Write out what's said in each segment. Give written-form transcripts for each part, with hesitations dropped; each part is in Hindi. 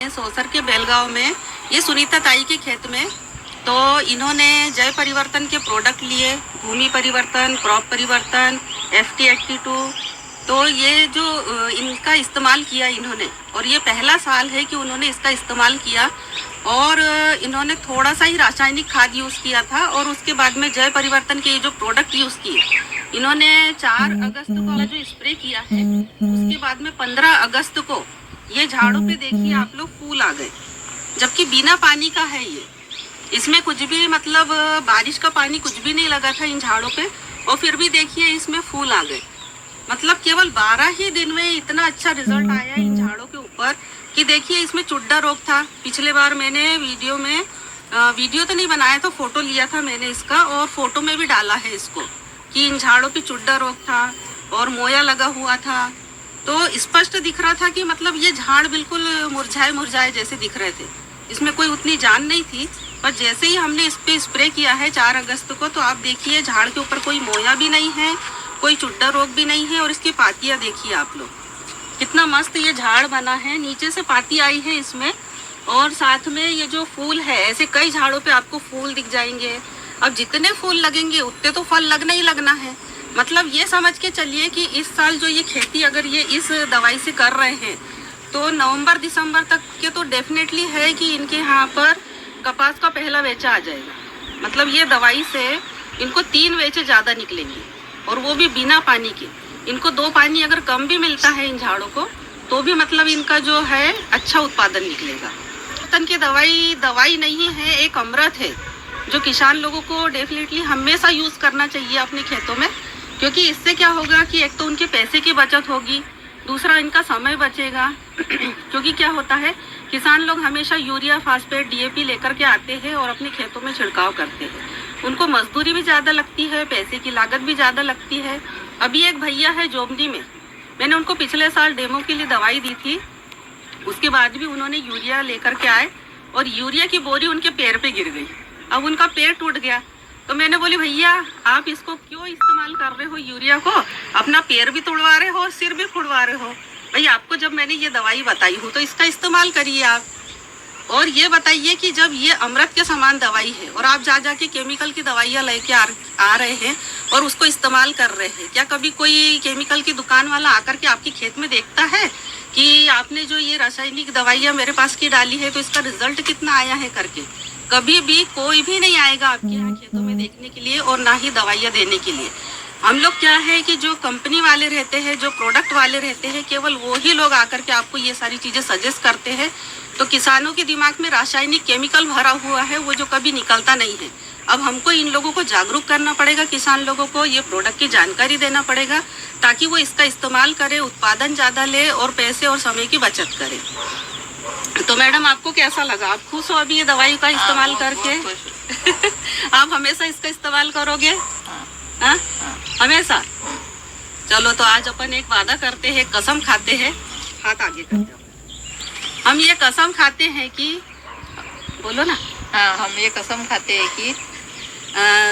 हैं सोसर के बेलगांव में, ये सुनीता ताई के खेत में। तो इन्होंने जय परिवर्तन के प्रोडक्ट लिए, भूमि परिवर्तन, क्रॉप परिवर्तन, FT82। तो ये जो इनका इस्तेमाल किया इन्होंने, और ये पहला साल है कि उन्होंने इसका इस्तेमाल किया। और इन्होंने थोड़ा सा ही रासायनिक खाद यूज़ किया था, और उसके बाद में जय परिवर्तन के ये जो प्रोडक्ट यूज़ किए इन्होंने 4 अगस्त को जो स्प्रे किया है, उसके बाद में 15 अगस्त को ये झाड़ों पे देखिए आप लोग फूल आ गए, जबकि बिना पानी का है ये। इसमें कुछ भी मतलब बारिश का पानी कुछ भी नहीं लगा था इन झाड़ों पे, और फिर भी देखिए इसमें फूल आ गए। मतलब केवल 12 ही दिन में इतना अच्छा रिजल्ट आया इन झाड़ों के ऊपर कि देखिए इसमें चुड्डा रोग था। पिछले बार मैंने वीडियो तो नहीं बनाया था, फोटो लिया था मैंने इसका, और फोटो में भी डाला है इसको कि इन झाड़ों पे चुड्डा रोग था और मोया लगा हुआ था। तो स्पष्ट दिख रहा था कि मतलब ये झाड़ बिल्कुल मुरझाए जैसे दिख रहे थे, इसमें कोई उतनी जान नहीं थी। पर जैसे ही हमने इस पे स्प्रे किया है 4 अगस्त को, तो आप देखिए झाड़ के ऊपर कोई मोया भी नहीं है, कोई चुड्डा रोग भी नहीं है, और इसकी पातियाँ देखिए आप लोग, कितना मस्त ये झाड़ बना है। नीचे से पाती आई है इसमें, और साथ में ये जो फूल है, ऐसे कई झाड़ों पे आपको फूल दिख जाएंगे। अब जितने फूल लगेंगे उतने तो फल लगना ही लगना है। मतलब ये समझ के चलिए कि इस साल जो ये खेती अगर ये इस दवाई से कर रहे हैं, तो नवंबर दिसंबर तक के तो डेफिनेटली है कि इनके यहाँ पर कपास का पहला वेचा आ जाएगा। मतलब ये दवाई से इनको 3 वेचे ज़्यादा निकलेंगे, और वो भी बिना पानी के। इनको 2 पानी अगर कम भी मिलता है इन झाड़ों को, तो भी मतलब इनका जो है अच्छा उत्पादन निकलेगा। तन की दवाई नहीं है, एक अमृत है जो किसान लोगों को डेफिनेटली हमेशा यूज़ करना चाहिए अपने खेतों में। क्योंकि इससे क्या होगा कि एक तो उनके पैसे की बचत होगी, दूसरा इनका समय बचेगा। क्योंकि क्या होता है, किसान लोग हमेशा यूरिया, फास्फेट, DAP लेकर के आते हैं और अपने खेतों में छिड़काव करते हैं। उनको मजदूरी भी ज़्यादा लगती है, पैसे की लागत भी ज़्यादा लगती है। अभी एक भैया है जोबनी में, मैंने उनको पिछले साल डेमो के लिए दवाई दी थी, उसके बाद भी उन्होंने यूरिया लेकर के आए, और यूरिया की बोरी उनके पैर पे गिर गई। अब उनका पैर टूट गया। तो मैंने बोली भैया आप इसको क्यों इस्तेमाल कर रहे हो यूरिया को, अपना पैर भी तोड़वा रहे हो और सिर भी फुड़वा रहे हो। भाई आपको जब मैंने ये दवाई बताई हो तो इसका इस्तेमाल करिए आप। और ये बताइए कि जब ये अमृत के समान दवाई है और आप जा के केमिकल की दवाइयाँ लेके आ रहे हैं और उसको इस्तेमाल कर रहे हैं, क्या कभी कोई केमिकल की दुकान वाला आकर के आपकी खेत में देखता है कि आपने जो ये रासायनिक दवाइयाँ मेरे पास की डाली है तो इसका रिजल्ट कितना आया है करके? कभी भी कोई भी नहीं आएगा आपके यहाँ खेतों में देखने के लिए, और ना ही दवाइयाँ देने के लिए। हम लोग क्या है कि जो कंपनी वाले रहते हैं, जो प्रोडक्ट वाले रहते हैं, केवल वो ही लोग आकर के आपको ये सारी चीज़ें सजेस्ट करते हैं। तो किसानों के दिमाग में रासायनिक केमिकल भरा हुआ है, वो जो कभी निकलता नहीं है। अब हमको इन लोगों को जागरूक करना पड़ेगा, किसान लोगों को ये प्रोडक्ट की जानकारी देना पड़ेगा, ताकि वो इसका इस्तेमाल करे, उत्पादन ज़्यादा ले और पैसे और समय की बचत करे। तो मैडम आपको कैसा लगा? आप खुश हो अभी ये दवाई का इस्तेमाल करके? आप हमेशा इसका इस्तेमाल करोगे? हाँ, हमेशा। चलो तो आज अपन एक वादा करते हैं, कसम खाते हैं, हाथ आगे कर दो। हम ये कसम खाते हैं कि, बोलो ना। हाँ, हम ये कसम खाते हैं कि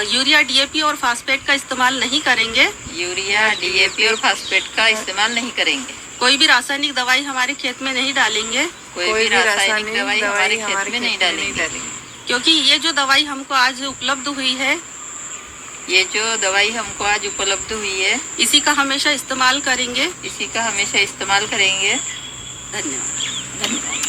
यूरिया, DAP और फास्फेट का इस्तेमाल नहीं करेंगे। यूरिया, DAP और फास्फेट का इस्तेमाल नहीं करेंगे। कोई भी रासायनिक दवाई हमारे खेत में नहीं डालेंगे। कोई भी रासायनिक दवाई हमारे खेत में नहीं डालेंगे। क्योंकि ये जो दवाई हमको आज उपलब्ध हुई है, ये जो दवाई हमको आज उपलब्ध हुई है, इसी का हमेशा इस्तेमाल करेंगे। इसी का हमेशा इस्तेमाल करेंगे। धन्यवाद।